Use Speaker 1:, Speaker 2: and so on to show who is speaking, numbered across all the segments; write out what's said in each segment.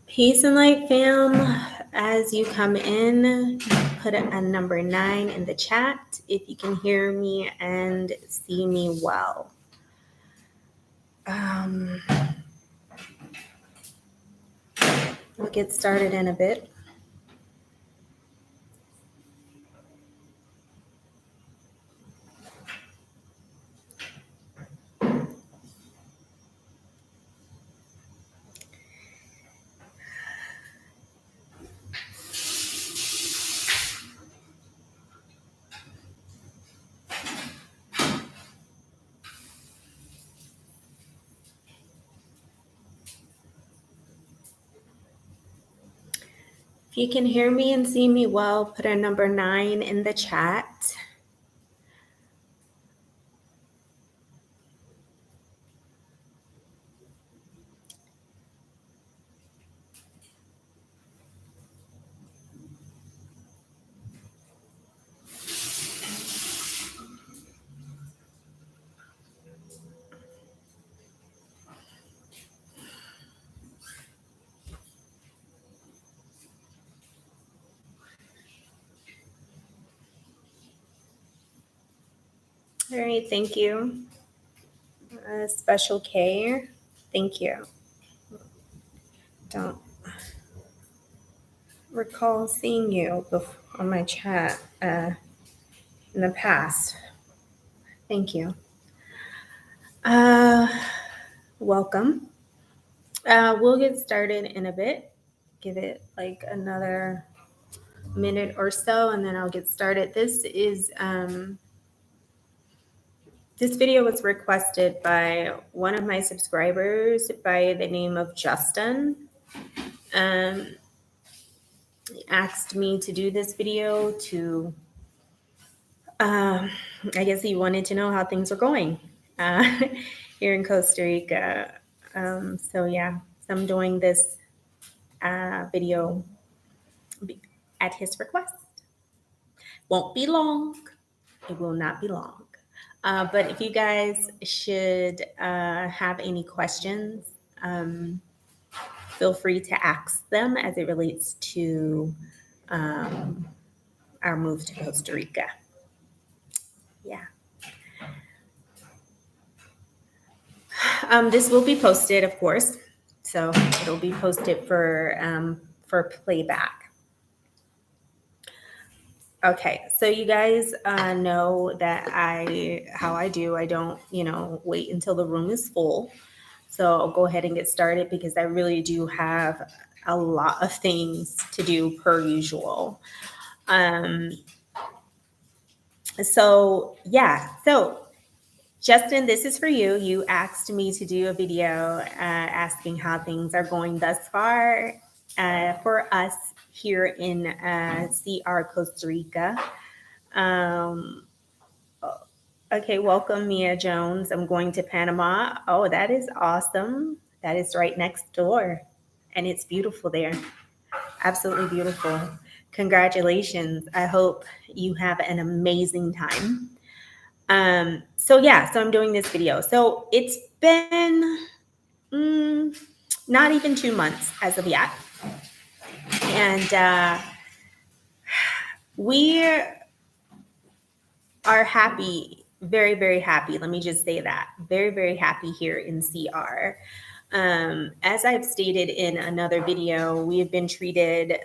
Speaker 1: Peace and light, fam. As you come in, put a number 9 in the chat if you can hear me and see me well. We'll get started in a bit. If you can hear me and see me well, put a number 9 in the chat. All right, thank you. Special K, thank you. Don't recall seeing you on my chat in the past. Thank you. Welcome. We'll get started in a bit. Give it like another minute or so, and then I'll get started. This video was requested by one of my subscribers by the name of Justin. He asked me to do this video to, I guess he wanted to know how things are going here in Costa Rica. So yeah, so I'm doing this video at his request. Won't be long. It will not be long. But if you guys should have any questions, feel free to ask them as it relates to our move to Costa Rica. Yeah. This will be posted, of course. So it'll be posted for playback. Okay, so you guys know that how I do. I don't, wait until the room is full. So I'll go ahead and get started because I really do have a lot of things to do per usual. So Justin, this is for you. You asked me to do a video asking how things are going thus far for us here in CR Costa Rica. Okay, welcome, Mia Jones. I'm going to Panama. Oh, that is awesome. That is right next door, and it's beautiful there. Absolutely beautiful. Congratulations. I hope you have an amazing time. So I'm doing this video. So it's been not even 2 months as of yet. And we are happy, very, very happy. Let me just say that. Very, very happy here in CR. As I've stated in another video, we have been treated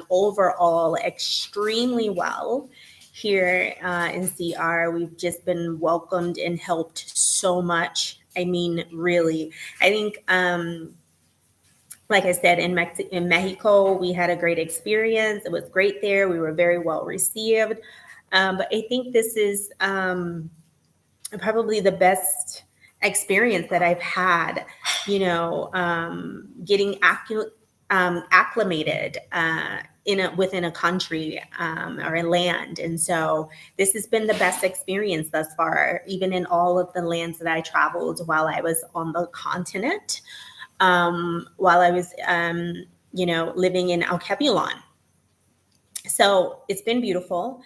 Speaker 1: overall extremely well here in CR. We've just been welcomed and helped so much. I mean, really, I think, like I said, in Mexico, we had a great experience. It was great there. We were very well received. But I think this is probably the best experience that I've had, getting acclimated within a country or a land. And so this has been the best experience thus far, even in all of the lands that I traveled while I was on the continent, while I was, living in Alkebulan. So it's been beautiful.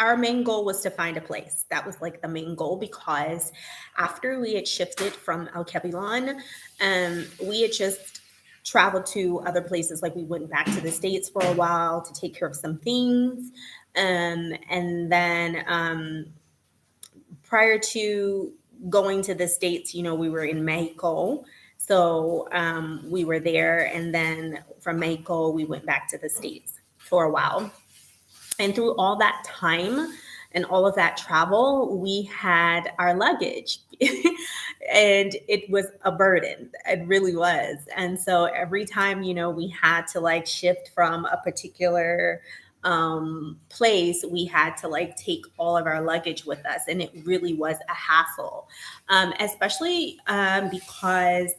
Speaker 1: our main goal was to find a place. That was like the main goal, because after we had shifted from El Cabilon, we had just traveled to other places. Like we went back to the States for a while to take care of some things. And then prior to going to the States, we were in Mexico. So we were there. And then from Mexico, we went back to the States for a while. And through all that time and all of that travel, we had our luggage. And it was a burden. It really was. And so every time, we had to like shift from a particular place, we had to like take all of our luggage with us. And it really was a hassle, especially because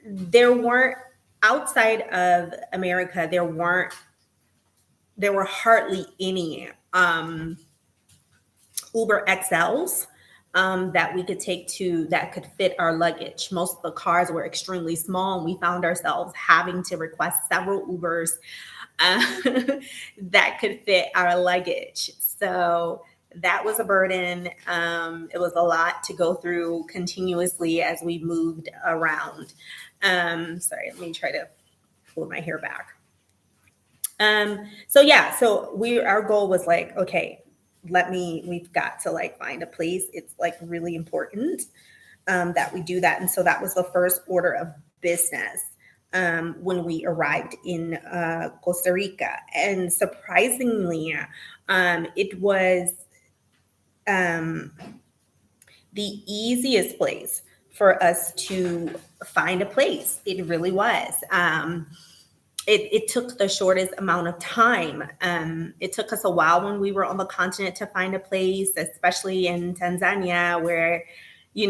Speaker 1: there weren't, outside of America, there were hardly any Uber XLs that we could take to that could fit our luggage. Most of the cars were extremely small, and we found ourselves having to request several Ubers that could fit our luggage. So that was a burden. It was a lot to go through continuously as we moved around. Sorry, let me try to pull my hair back. So our goal was like, okay, we've got to like find a place. It's like really important that we do that. And so that was the first order of business when we arrived in Costa Rica. And surprisingly, it was the easiest place for us to find a place. It really was. It took the shortest amount of time. It took us a while when we were on the continent to find a place, especially in Tanzania, where you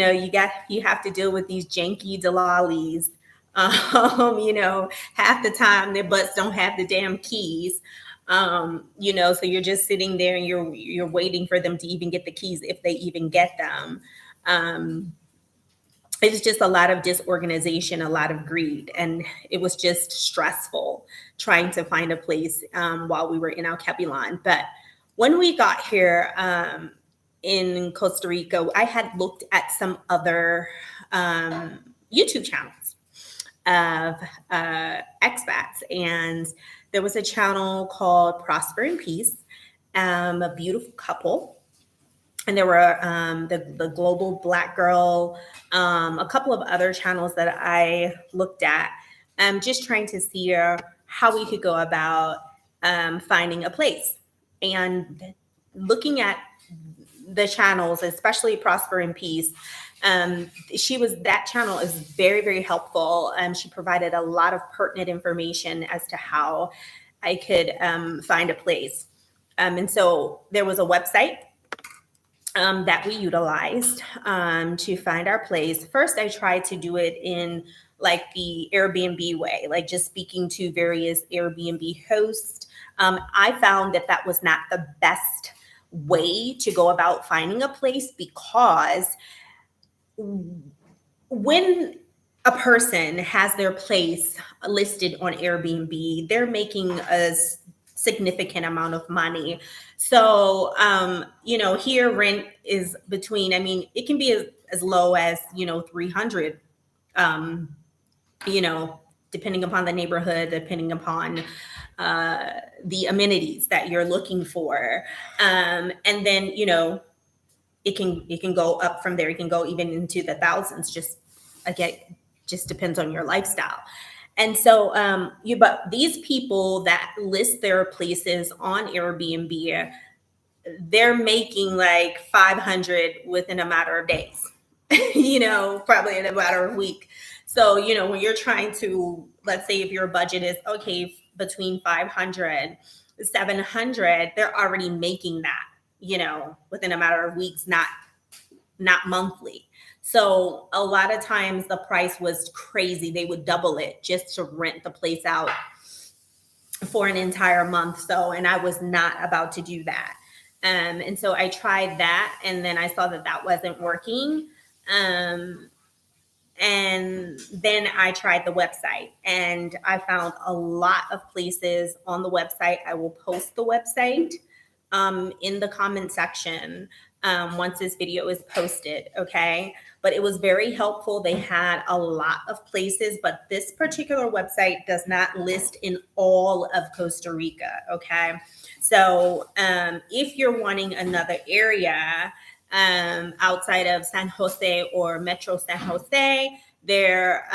Speaker 1: have to deal with these janky dalalis. Half the time their butts don't have the damn keys. So you're just sitting there and you're waiting for them to even get the keys, if they even get them. It was just a lot of disorganization, a lot of greed, and it was just stressful trying to find a place while we were in El Cabilon. But when we got here in Costa Rica, I had looked at some other YouTube channels of expats, and there was a channel called Prosper in Peace, a beautiful couple. And there were the Global Black Girl, a couple of other channels that I looked at, just trying to see how we could go about finding a place. And looking at the channels, especially Prosper in Peace, that channel is very, very helpful. She provided a lot of pertinent information as to how I could find a place. And so there was a website that we utilized to find our place. First, I tried to do it in like the Airbnb way, like just speaking to various Airbnb hosts. I found that was not the best way to go about finding a place, because when a person has their place listed on Airbnb, they're making a significant amount of money. So, here rent is between, it can be as low as, 300, depending upon the neighborhood, depending upon the amenities that you're looking for. And then, it can go up from there. It can go even into the thousands, just depends on your lifestyle. And so, but these people that list their places on Airbnb, they're making like 500 within a matter of days, probably in a matter of a week. So, when you're trying to, let's say if your budget is okay, between 500, 700, they're already making that, within a matter of weeks, not monthly. So a lot of times the price was crazy. They would double it just to rent the place out for an entire month. So, and I was not about to do that. And so I tried that, and then I saw that wasn't working. And then I tried the website, and I found a lot of places on the website. I will post the website in the comment section once this video is posted, okay? But it was very helpful. They had a lot of places, but this particular website does not list in all of Costa Rica, okay? So if you're wanting another area outside of San Jose or Metro San Jose, there,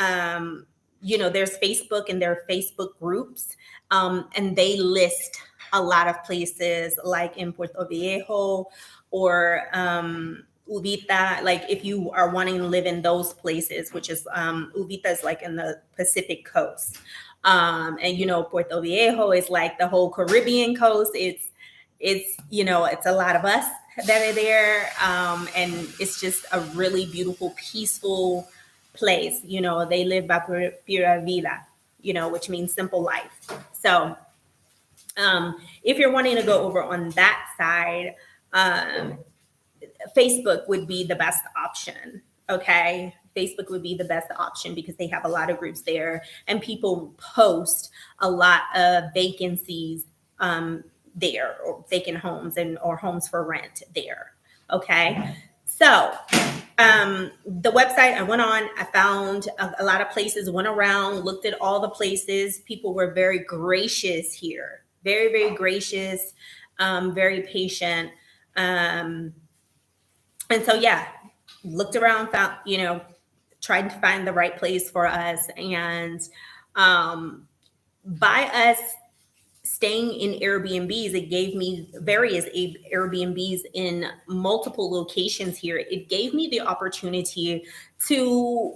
Speaker 1: there's Facebook and there are Facebook groups, and they list a lot of places like in Puerto Viejo or Uvita, like if you are wanting to live in those places, which is Uvita is like in the Pacific coast. And Puerto Viejo is like the whole Caribbean coast. It's it's a lot of us that are there. And it's just a really beautiful, peaceful place. They live by pura vida, which means simple life. So if you're wanting to go over on that side, Facebook would be the best option. Okay. Facebook would be the best option because they have a lot of groups there and people post a lot of vacancies there, or vacant homes or homes for rent there. Okay. So the website I went on, I found a lot of places, went around, looked at all the places. People were very gracious here. Very, very gracious, very patient. And so, yeah, looked around, found, tried to find the right place for us. And by us staying in Airbnbs, it gave me various Airbnbs in multiple locations here. It gave me the opportunity to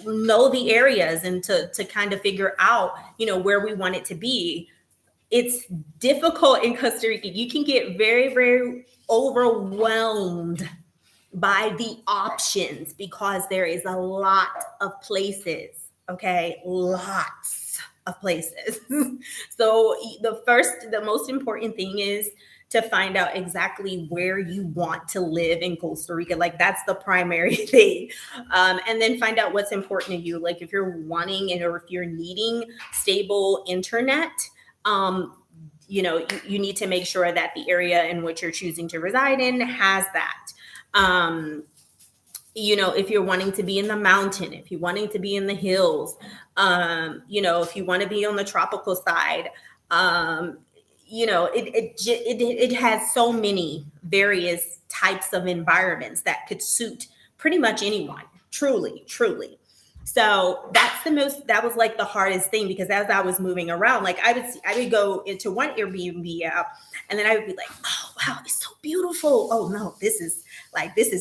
Speaker 1: know the areas and to kind of figure out, where we want it to be. It's difficult in Costa Rica. You can get very, very overwhelmed by the options because there is a lot of places, okay? Lots of places. So the most important thing is to find out exactly where you want to live in Costa Rica. Like that's the primary thing. And then find out what's important to you. Like if you're wanting or if you're needing stable internet, you need to make sure that the area in which you're choosing to reside in has that. If you're wanting to be in the mountain, if you're wanting to be in the hills, if you want to be on the tropical side, it has so many various types of environments that could suit pretty much anyone, truly. So that was like the hardest thing, because as I was moving around, like I would go into one Airbnb app and then I would be like, oh, wow, it's so beautiful. Oh no, this is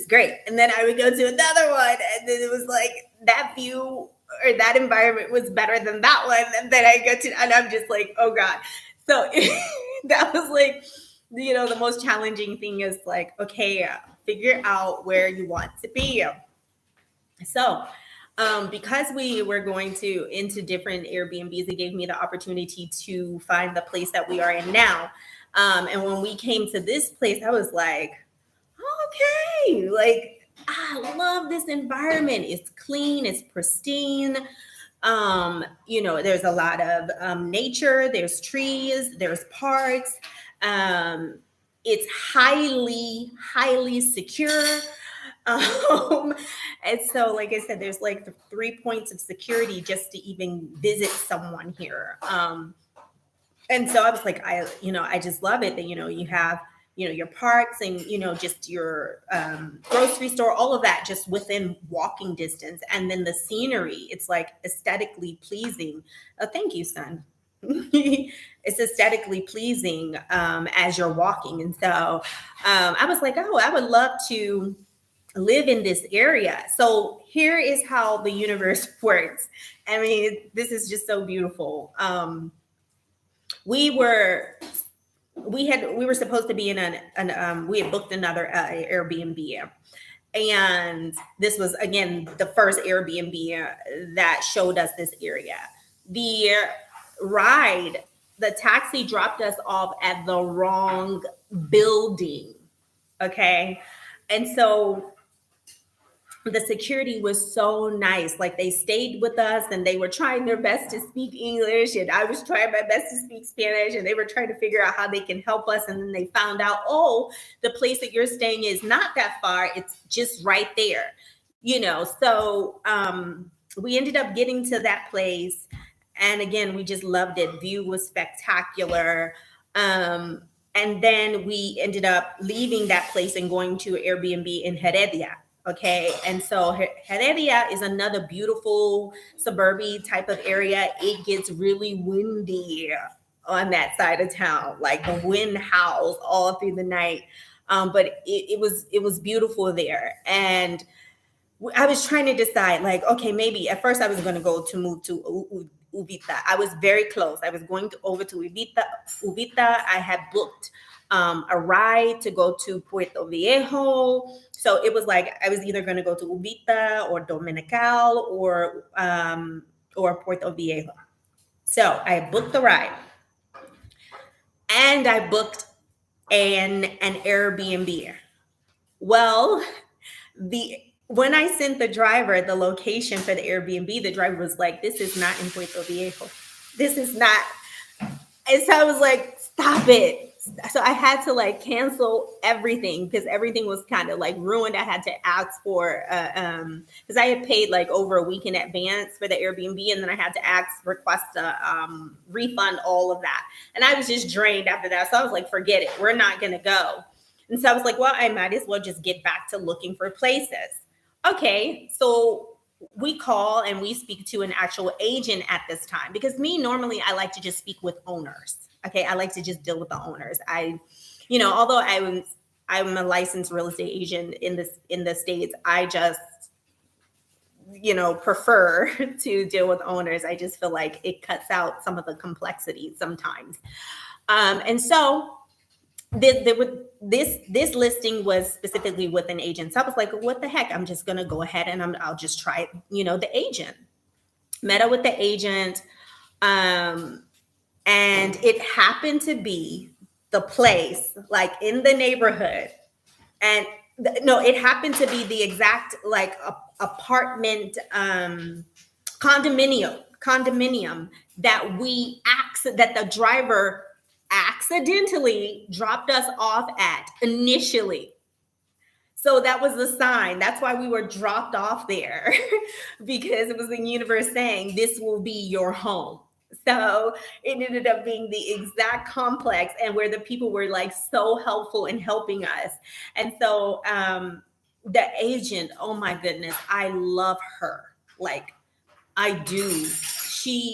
Speaker 1: great. And then I would go to another one and then it was like that view or that environment was better than that one. And then I go to, and I'm just like, oh God. So that was like, the most challenging thing is like, okay, figure out where you want to be. So, because we were going into different Airbnbs, it gave me the opportunity to find the place that we are in now. And when we came to this place, I was like, okay, like I love this environment. It's clean, it's pristine. There's a lot of nature, there's trees, there's parks. It's highly, highly secure. And so, like I said, there's like the 3 points of security just to even visit someone here. And so I was like, I just love it that, you have, your parks and, just your grocery store, all of that just within walking distance. And then the scenery, it's like aesthetically pleasing. Oh, thank you, son. It's aesthetically pleasing as you're walking. And so I was like, oh, I would love to live in this area. So here is how the universe works. I mean, this is just so beautiful. We were supposed to be in we had booked another Airbnb, and this was again the first Airbnb that showed us this area. The taxi dropped us off at the wrong building. Okay. And so the security was so nice. Like, they stayed with us and they were trying their best to speak English, and I was trying my best to speak Spanish, and they were trying to figure out how they can help us. And then they found out, oh, the place that you're staying is not that far. It's just right there, you know. So we ended up getting to that place. And again, we just loved it. View was spectacular. And then we ended up leaving that place and going to Airbnb in Heredia. Okay. And so Heredia is another beautiful suburban type of area. It gets really windy on that side of town. Like, the wind howls all through the night. But it was beautiful there. And I was trying to decide, like, okay, maybe at first I was going to move to Uvita. I was very close. I was going over to Uvita. I had booked a ride to go to Puerto Viejo. So it was like I was either going to go to Uvita or Dominical or Puerto Viejo. So I booked the ride, and I booked an Airbnb. Well, when I sent the driver the location for the Airbnb, the driver was like, "This is not in Puerto Viejo. This is not." And so I was like, "Stop it." So I had to like cancel everything because everything was kind of like ruined. I had to ask for because I had paid like over a week in advance for the Airbnb, and then I had to request a refund, all of that. And I was just drained after that. So I was like, "Forget it. We're not gonna go." And so I was like, "Well, I might as well just get back to looking for places." Okay, so we call and we speak to an actual agent at this time, because normally I like to just speak with owners. Okay, I like to just deal with the owners. Although I'm a licensed real estate agent in the States, I just prefer to deal with owners. I just feel like it cuts out some of the complexity sometimes. And so this listing was specifically with an agent. So I was like, what the heck? I'm just gonna go ahead and I'll just try, the agent. Met up with the agent, and it happened to be the place, like in the neighborhood, and no, it happened to be the exact like apartment condominium that the driver accidentally dropped us off at initially. So that was the sign. That's why we were dropped off there because it was the universe saying, this will be your home. So it ended up being the exact complex, and where the people were like so helpful in helping us. And so the agent, oh my goodness, I love her. Like, I do. She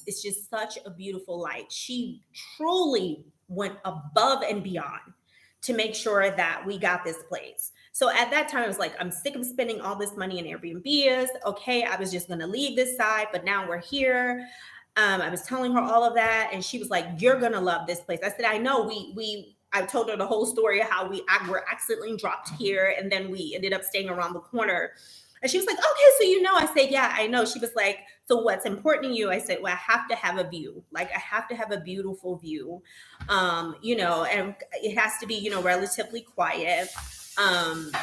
Speaker 1: is just such a beautiful light. She truly went above and beyond to make sure that we got this place. So at that time, I was like, I'm sick of spending all this money in Airbnbs. Okay, I was just going to leave this side, but now we're here. I was telling her all of that, and she was like, "You're going to love this place." I said, "I know." I told her the whole story of how we were accidentally dropped here, and then we ended up staying around the corner. And she was like, "Okay, so." I said, "Yeah, I know." She was like, "So what's important to you?" I said, "Well, I have to have a view. Like, I have to have a beautiful view, and it has to be, relatively quiet, and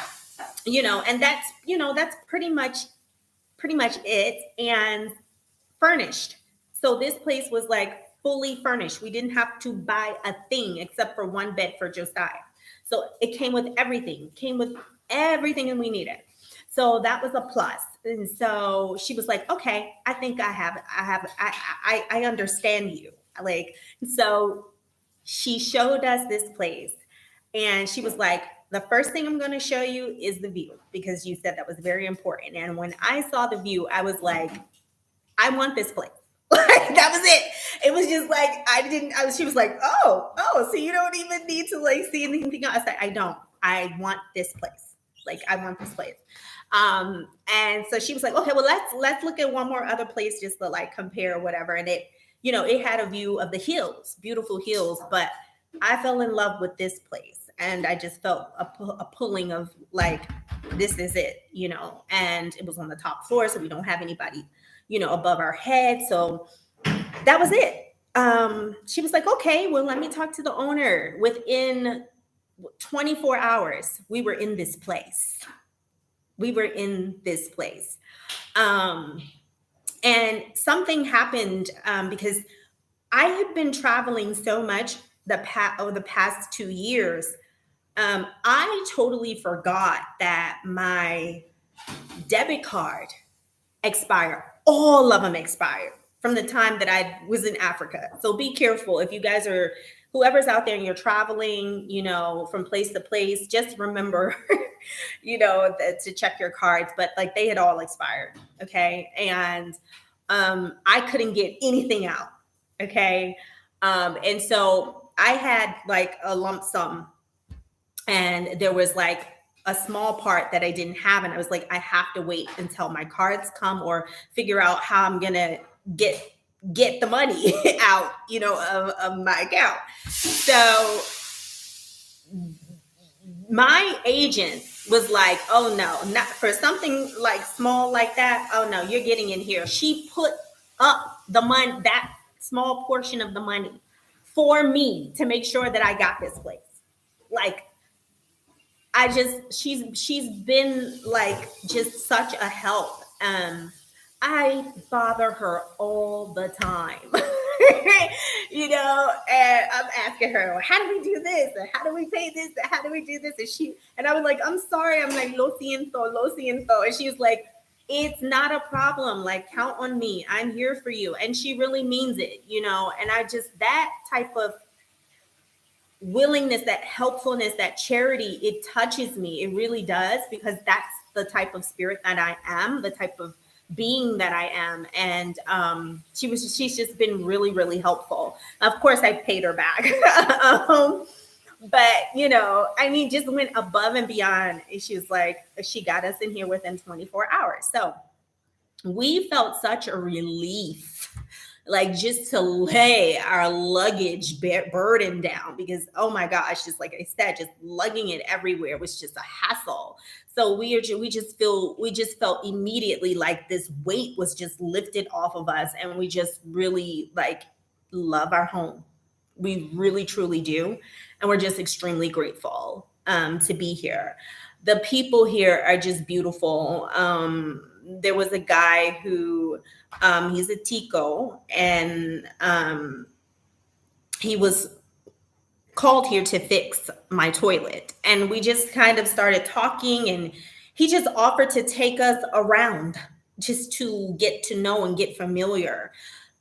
Speaker 1: that's pretty much it, and furnished." So this place was like fully furnished. We didn't have to buy a thing except for one bed for Josiah. So it came with everything. And we needed. So that was a plus. And so she was like, "Okay, I think I understand you." Like, so she showed us this place, and she was like, "The first thing I'm going to show you is the view, because you said that was very important." And when I saw the view, I was like, "I want this place." Like, that was it. It was just like, she was like, oh, so you don't even need to like see anything else. I said, "I don't. I want this place. Like, I want this place." And so she was like, "Okay, well, let's look at one more other place just to like compare or whatever." And it had a view of the hills, beautiful hills, but I fell in love with this place, and I just felt a pulling of like, this is it, and it was on the top floor, so we don't have anybody, above our head. So that was it. She was like, "Okay, well, let me talk to the owner." Within 24 hours, we were in this place. We were in this place. And something happened because I had been traveling so much over the past 2 years. I totally forgot that my debit card expired. All of them expired from the time that I was in Africa. So be careful if you guys are, whoever's out there and you're traveling, from place to place, just remember, to check your cards. But like they had all expired. Okay. And I couldn't get anything out. Okay. And so I had like a lump sum, and there was like a small part that I didn't have. And I was like, I have to wait until my cards come or figure out how I'm going to get the money out, of my account. So my agent was like, oh no, not for something like small like that. Oh no, you're getting in here. She put up the money, that small portion of the money for me to make sure that I got this place. Like, she's been like just such a help. I bother her all the time. And I'm asking her, well, how do we do this? And how do we pay this? And how do we do this? And I was like, I'm sorry. I'm like, lo siento. And she was like, it's not a problem. Like, count on me. I'm here for you. And she really means it, and that type of willingness, that helpfulness, that charity, it touches me. It really does, because that's the type of spirit that I am, the type of being that I am. And she's just been really, really helpful. Of course, I paid her back. But just went above and beyond. She was like, she got us in here within 24 hours. So we felt such a relief, like just to lay our luggage burden down, because, oh my gosh, just like I said, just lugging it everywhere was just a hassle. So we just felt immediately like this weight was just lifted off of us, and we just really like love our home. We really truly do, and we're just extremely grateful to be here. The people here are just beautiful. There was a guy who he's a Tico, and he was called here to fix my toilet. And we just kind of started talking, and he just offered to take us around just to get to know and get familiar.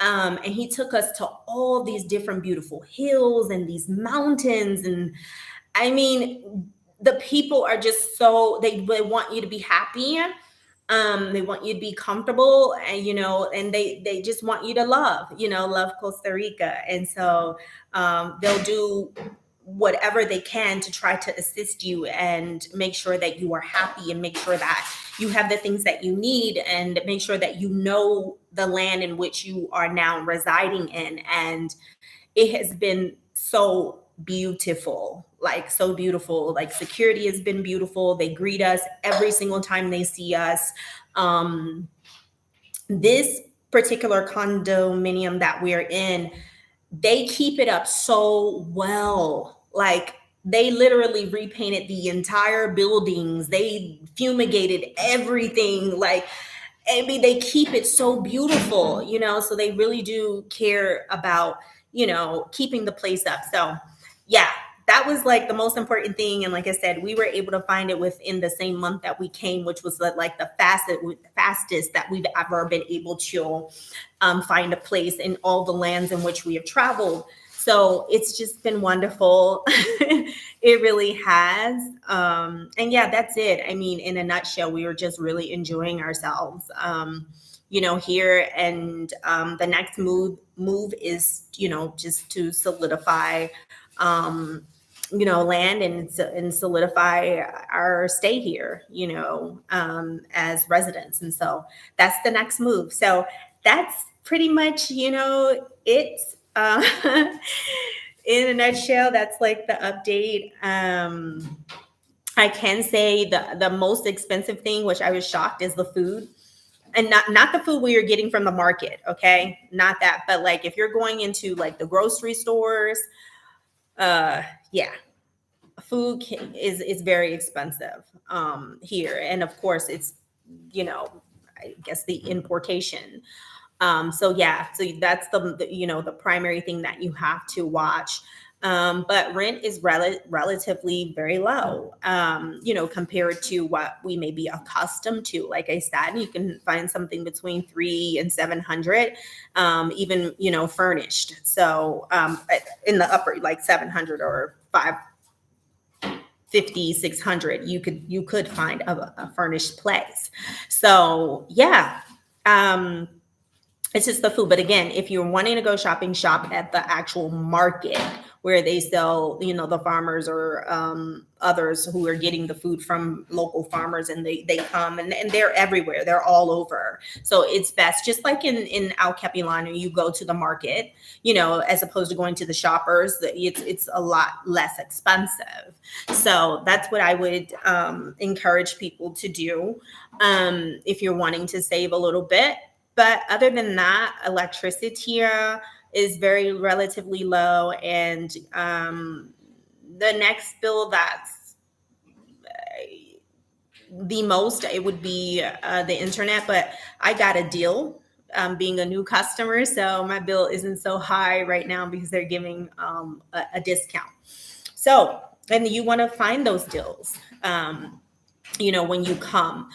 Speaker 1: And he took us to all these different beautiful hills and these mountains. And the people are just they want you to be happy. They want you to be comfortable, and and they just want you to love Costa Rica. And so they'll do whatever they can to try to assist you and make sure that you are happy, and make sure that you have the things that you need, and make sure that you know the land in which you are now residing in. And it has been so beautiful, like so beautiful. Like, security has been beautiful. They greet us every single time they see us. This particular condominium that we're in, they keep it up so well. Like, they literally repainted the entire buildings. They fumigated everything. Like, they keep it so beautiful, so they really do care about, keeping the place up. So yeah, that was like the most important thing. And like I said, we were able to find it within the same month that we came, which was like the fastest that we've ever been able to find a place in all the lands in which we have traveled. So it's just been wonderful. It really has. And yeah, that's it. In a nutshell, we were just really enjoying ourselves, here. And the next move is, just to solidify, land and solidify our stay here, as residents. And so that's the next move. So that's pretty much, it. In a nutshell, that's like the update. I can say the most expensive thing, which I was shocked, is the food. And not the food we are getting from the market, okay? Not that, but like if you're going into like the grocery stores, yeah, food is very expensive here, and of course it's, I guess the importation. So yeah, so that's the primary thing that you have to watch. But rent is relatively very low, compared to what we may be accustomed to. Like I said, you can find something between 300 and 700, even, furnished. So in the upper, like 700 or 550, 600, you could find a furnished place. So yeah. It's just the food. But again, if you're wanting to go shopping, shop at the actual market where they sell, the farmers or others who are getting the food from local farmers, and they come, and they're everywhere. They're all over. So it's best, just like in Al Capilano, you go to the market, as opposed to going to the shoppers. It's a lot less expensive. So that's what I would encourage people to do if you're wanting to save a little bit. But other than that, electricity here is very relatively low. And the next bill that's the most, it would be the internet. But I got a deal being a new customer. So my bill isn't so high right now because they're giving a discount. So, and you want to find those deals, when you come.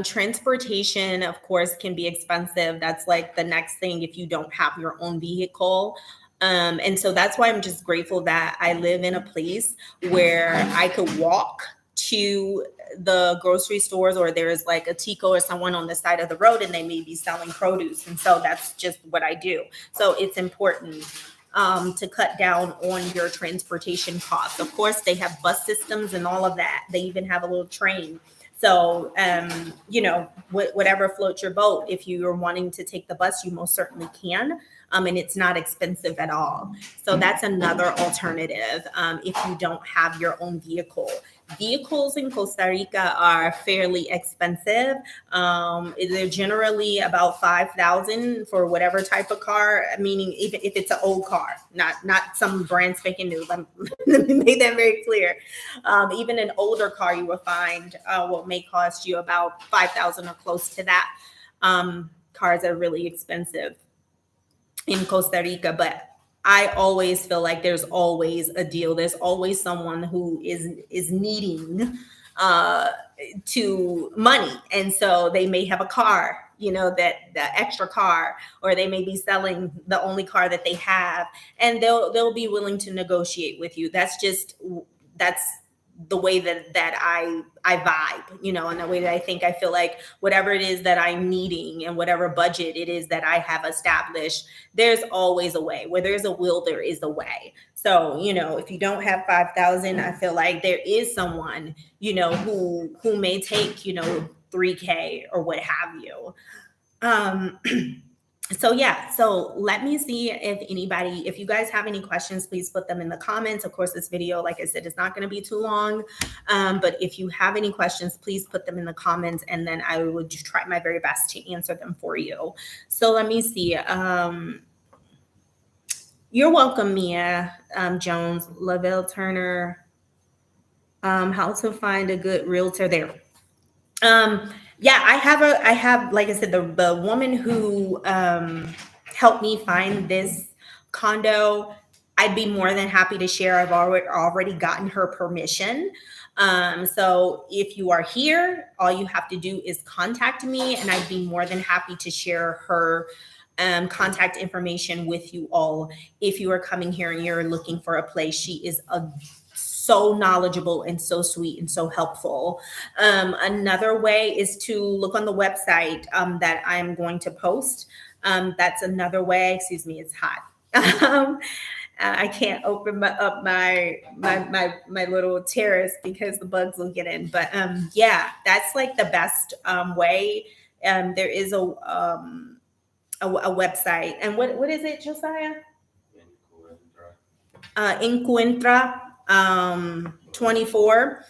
Speaker 1: Transportation, of course, can be expensive. That's like the next thing if you don't have your own vehicle. And so that's why I'm just grateful that I live in a place where I could walk to the grocery stores, or there's like a Tico or someone on the side of the road and they may be selling produce. And so that's just what I do. So it's important to cut down on your transportation costs. Of course, they have bus systems and all of that. They even have a little train. So, whatever floats your boat, if you're wanting to take the bus, you most certainly can. And it's not expensive at all. So that's another alternative if you don't have your own vehicle. Vehicles in Costa Rica are fairly expensive. They're generally about 5,000 for whatever type of car, meaning even if it's an old car, not some brand spanking new. Let me make that very clear. Even an older car you will find what may cost you about 5,000 or close to that. Cars are really expensive in Costa Rica, but I always feel like there's always a deal. There's always someone who is needing to money, and so they may have a car, that the extra car, or they may be selling the only car that they have, and they'll be willing to negotiate with you. That's the way that I vibe, and the way that I think. I feel like whatever it is that I'm needing and whatever budget it is that I have established, there's always a way. Where there's a will, there is a way. So, if you don't have 5,000, I feel like there is someone, who may take, 3K or what have you. So yeah, so let me see if you guys have any questions, please put them in the comments. Of course, this video, like I said, is not going to be too long. But if you have any questions, please put them in the comments, and then I would try my very best to answer them for you. So let me see. You're welcome, Mia Jones, Lavelle Turner. How to find a good realtor there. Yeah, I have, like I said, the woman who helped me find this condo. I'd be more than happy to share. I've already gotten her permission. So if you are here, all you have to do is contact me, and I'd be more than happy to share her contact information with you all. If you are coming here and you're looking for a place, she is so knowledgeable and so sweet and so helpful. Another way is to look on the website that I'm going to post. That's another way. Excuse me, it's hot. I can't open up my little terrace because the bugs will get in. But yeah, that's like the best way. There is a website, and what is it, Josiah? Encuentra 24.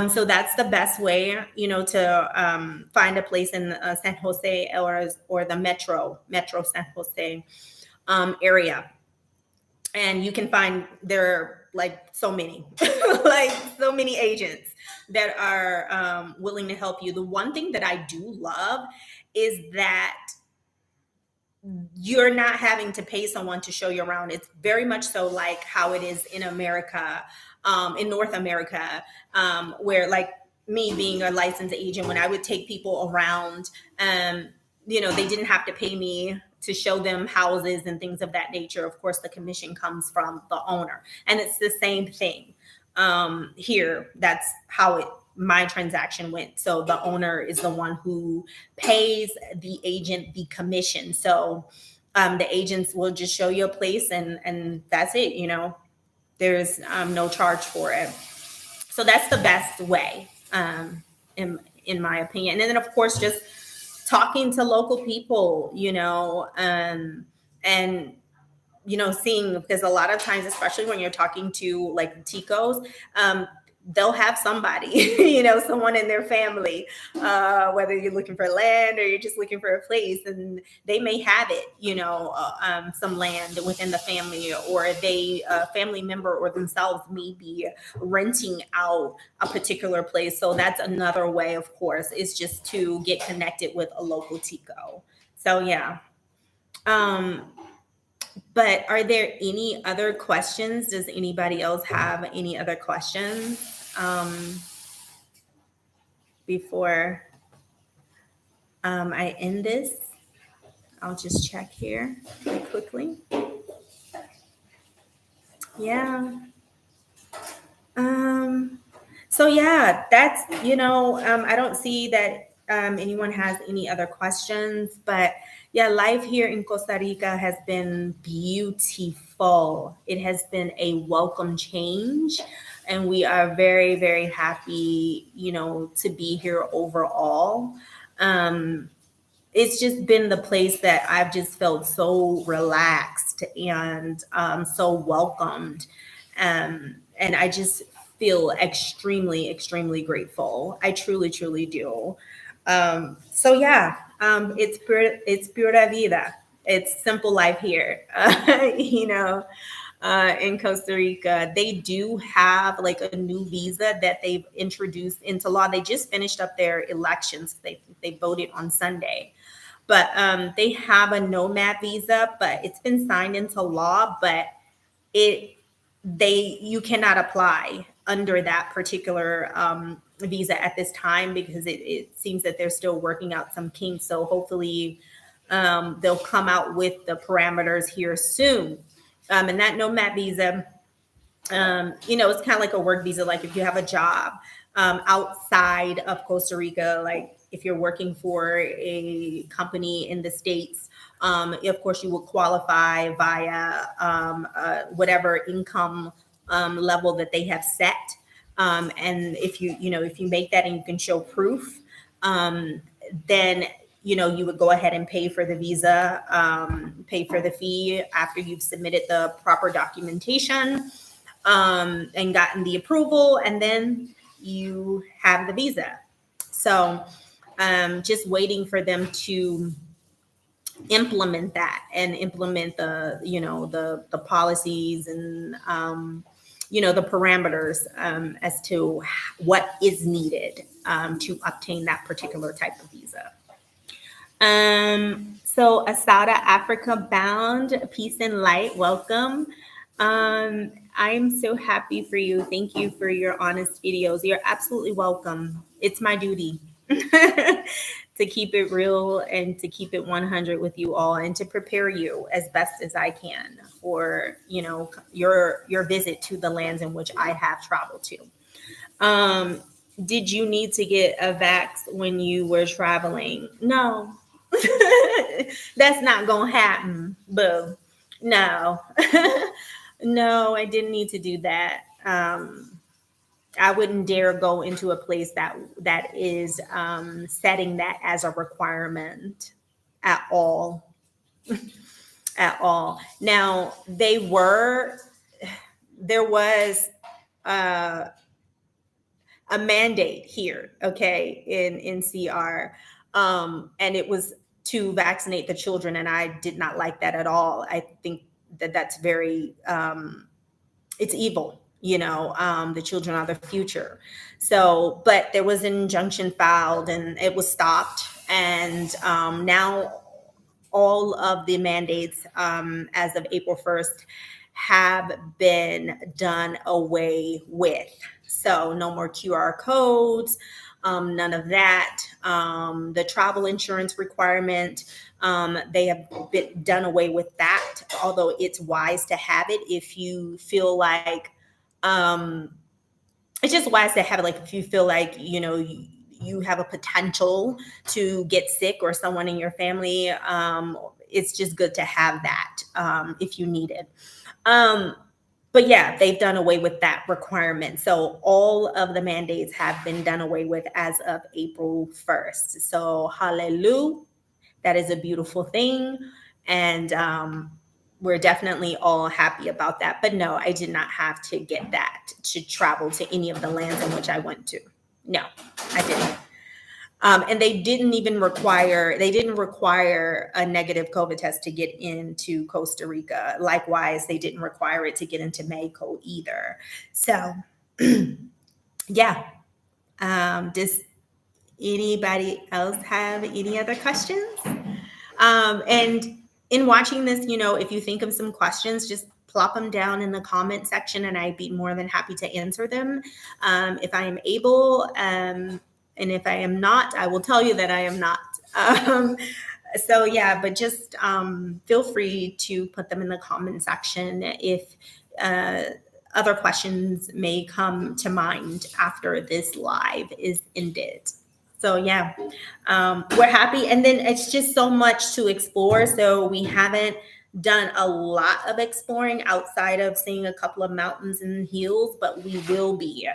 Speaker 1: So that's the best way, to find a place in San Jose or the Metro San Jose area. And you can find there are like so many, like so many agents that are willing to help you. The one thing that I do love is that you're not having to pay someone to show you around. It's very much so like how it is in America, in North America, where like me being a licensed agent, when I would take people around, they didn't have to pay me to show them houses and things of that nature. Of course, the commission comes from the owner, and it's the same thing here. That's how my transaction went. So the owner is the one who pays the agent the commission. So the agents will just show you a place, and that's it. There's no charge for it. So that's the best way, in my opinion. And then of course, just talking to local people, and seeing, because a lot of times, especially when you're talking to like Ticos, they'll have somebody, someone in their family, whether you're looking for land or you're just looking for a place, and they may have it, some land within the family, or they, a family member or themselves may be renting out a particular place. So that's another way, of course, is just to get connected with a local Tico. So yeah. Um, but are there any other questions? Does anybody else have any other questions before I end this? I'll just check here really quickly. Yeah. So yeah, that's, I don't see that anyone has any other questions, but yeah, life here in Costa Rica has been beautiful. It has been a welcome change, and we are very, very happy, to be here overall. It's just been the place that I've just felt so relaxed and so welcomed. And I just feel extremely, extremely grateful. I truly, truly do. So yeah, it's pura vida. It's simple life here. In Costa Rica, they do have like a new visa that they've introduced into law. They just finished up their elections. They voted on Sunday, but they have a nomad visa, but it's been signed into law. But it you cannot apply under that particular visa at this time, because it seems that they're still working out some kinks. So hopefully they'll come out with the parameters here soon. And that nomad visa, it's kind of like a work visa. Like if you have a job outside of Costa Rica, like if you're working for a company in the States, of course you will qualify via whatever income level that they have set. And if you make that and you can show proof, then you would go ahead and pay for the visa, pay for the fee after you've submitted the proper documentation and gotten the approval, and then you have the visa. So just waiting for them to implement that and implement the policies and the parameters as to what is needed to obtain that particular type of visa. So Asada Africa bound, peace and light, welcome. I'm so happy for you. Thank you for your honest videos. You're absolutely welcome. It's my duty to keep it real and to keep it 100 with you all, and to prepare you as best as I can for, your visit to the lands in which I have traveled to. Did you need to get a vax when you were traveling? No. That's not gonna happen, boo. No. No, I didn't need to do that. I wouldn't dare go into a place that is setting that as a requirement at all. At all. Now, there was a mandate here, okay, in CR, and it was to vaccinate the children, and I did not like that at all. I think that's very it's evil. The children are the future. So, but there was an injunction filed and it was stopped. And now all of the mandates as of April 1st have been done away with. So, no more QR codes, none of that. The travel insurance requirement, they have been done away with that, although it's wise to have it if you feel like, um, it's just wise to have it, like if you feel like, you have a potential to get sick or someone in your family. It's just good to have that if you need it. Um, but yeah, they've done away with that requirement. So all of the mandates have been done away with as of April 1st. So hallelujah. That is a beautiful thing. And we're definitely all happy about that. But no, I did not have to get that to travel to any of the lands in which I went to. No, I didn't. And they didn't require a negative COVID test to get into Costa Rica. Likewise, they didn't require it to get into Mexico either. So, yeah. Does anybody else have any other questions? And in watching this, if you think of some questions, just plop them down in the comment section and I'd be more than happy to answer them if I am able. And if I am not, I will tell you that I am not. So yeah, but just feel free to put them in the comment section if other questions may come to mind after this live is ended. So yeah, we're happy. And then it's just so much to explore. So we haven't done a lot of exploring outside of seeing a couple of mountains and hills, but we will be.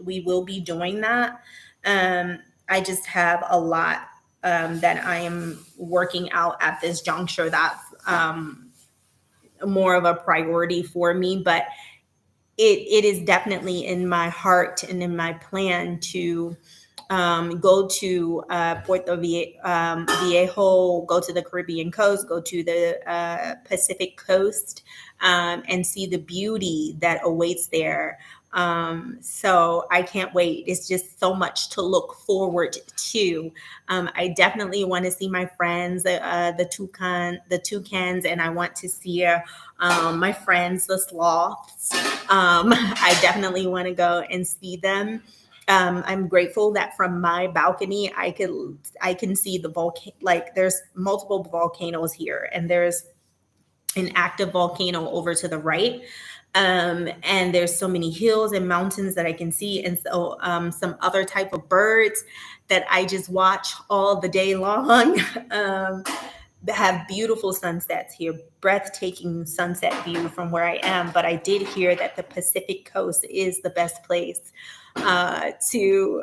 Speaker 1: We will be doing that. I just have a lot that I am working out at this juncture that's more of a priority for me, but it is definitely in my heart and in my plan to go to Puerto Viejo, go to the Caribbean coast, go to the Pacific coast, and see the beauty that awaits there. So I can't wait. It's just so much to look forward to. I definitely want to see my friends, the toucans, and I want to see my friends, the sloths. I definitely want to go and see them. I'm grateful that from my balcony, I can see the volcano. Like there's multiple volcanoes here, and there's an active volcano over to the right. And there's so many hills and mountains that I can see, and so some other type of birds that I just watch all the day long. Have beautiful sunsets here, breathtaking sunset view from where I am. But I did hear that the Pacific coast is the best place to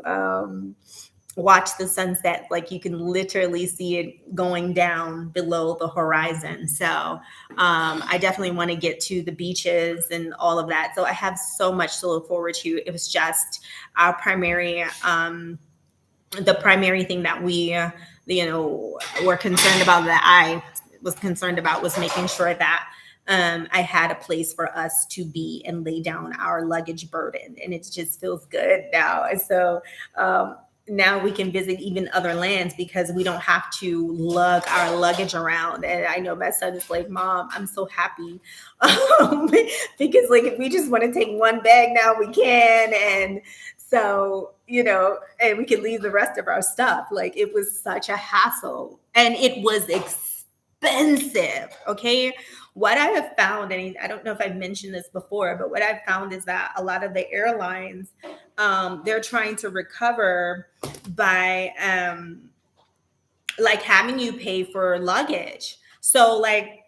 Speaker 1: watch the sunset. Like you can literally see it going down below the horizon. So I definitely want to get to the beaches and all of that. So I have so much to look forward to. It was just our primary the primary thing that we were concerned about, that I was concerned about, was making sure that I had a place for us to be and lay down our luggage burden. And it just feels good now. And so now we can visit even other lands because we don't have to lug our luggage around. And I know my son is like, Mom, I'm so happy. Because like if we just want to take one bag now, we can. And so, and we can leave the rest of our stuff. Like it was such a hassle and it was expensive. Okay. What I have found, and I don't know if I've mentioned this before, but what I've found is that a lot of the airlines, they're trying to recover by like having you pay for luggage. So like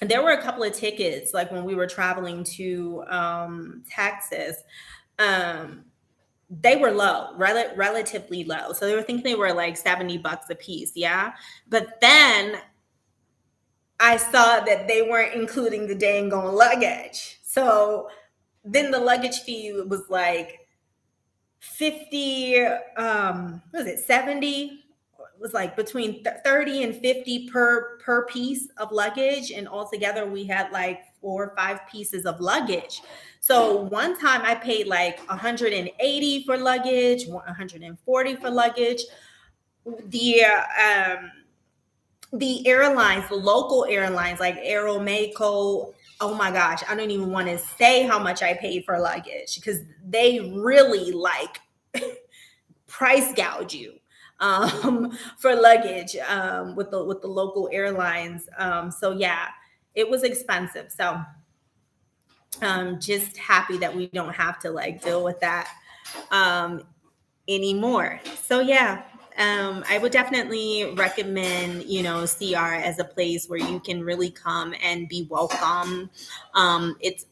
Speaker 1: there were a couple of tickets, like when we were traveling to Texas, they were low, relatively low. So they were thinking they were like $70 a piece. Yeah. But then I saw that they weren't including the dang on luggage. So then the luggage fee was like 50, what was it, 70? was like between 30 and 50 per piece of luggage, and altogether we had like 4 or 5 pieces of luggage. So one time I paid like 180 for luggage, 140 for luggage. The the local airlines like Aeromexico, oh my gosh, I don't even want to say how much I paid for luggage because they really like price gouge you for luggage with the local airlines. So yeah, it was expensive. So just happy that we don't have to like deal with that um, anymore. So yeah, I would definitely recommend, CR as a place where you can really come and be welcome. It's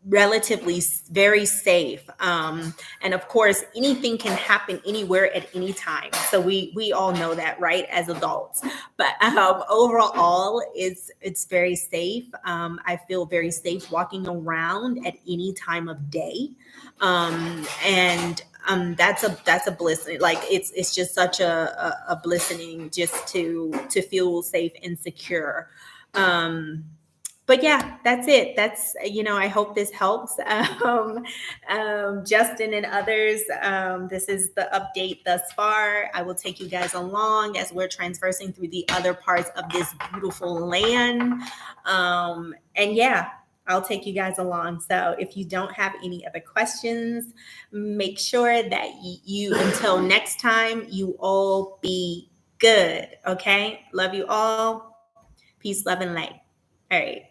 Speaker 1: relatively very safe, and of course anything can happen anywhere at any time, so we all know that, right, as adults. But overall it's very safe. I feel very safe walking around at any time of day, and that's a bliss. Like it's just such a blessing just to feel safe and secure. But yeah, that's it. I hope this helps. Justin and others, this is the update thus far. I will take you guys along as we're transversing through the other parts of this beautiful land. And yeah, I'll take you guys along. So if you don't have any other questions, make sure that you until next time, you all be good. Okay. Love you all. Peace, love, and light. All right.